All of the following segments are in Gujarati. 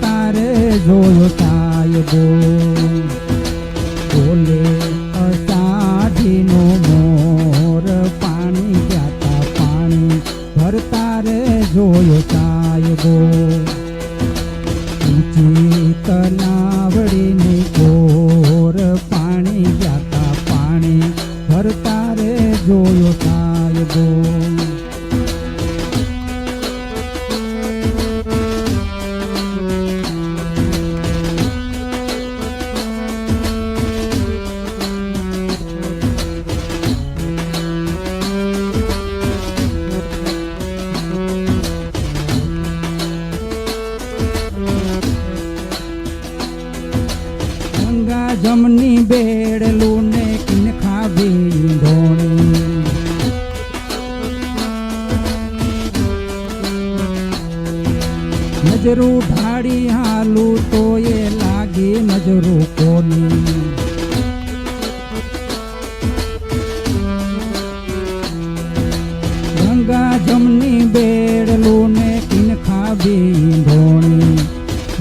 ભરતા રે જોયો સાહેબો બોલે અષાઢીનો મોર પાણી જાતા પાણી ભરતા રે જોયો સાહેબો ઊંચી તલાવડીની ગોર પાણી જાતા પાણી ભરતા રે જોયો સાહેબો જમની બેડલું ને કિનખા ભીંડોણી નજરું ઢાળી હાલું તો એ લાગે નજરું કોની ગંગા જમની બેડલું ને કિનખા ભીંડોણી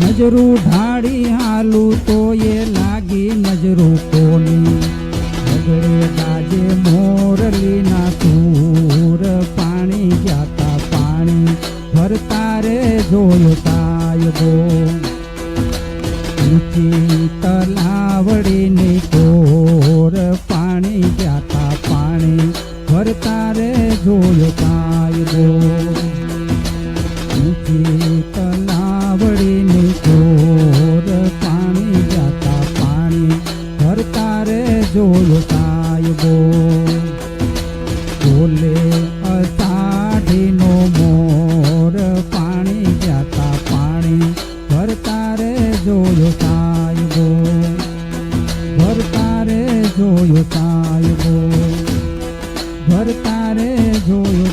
નજરું ઢાળી હાલું તો એ લાગી નજરું કોની નગરે ગાજે મોરલીના સૂર પાણી જાતા પાણી ભરતા રે જોયો સાહેબો ઊંચી તલાવડીની કોર પાણી જાતા પાણી ભરતા રે જોયો સાહેબો ઊંચી તલાવડીની કોર પાણી જાતા પાણી ભરતા રે જોયો સાહેબો બોલે અષાઢીનો મોર પાણી જાતા પાણી ભરતા રે જોયો સાહેબો ભરતા રે જોયો સાહેબો ભરતા રે જોયો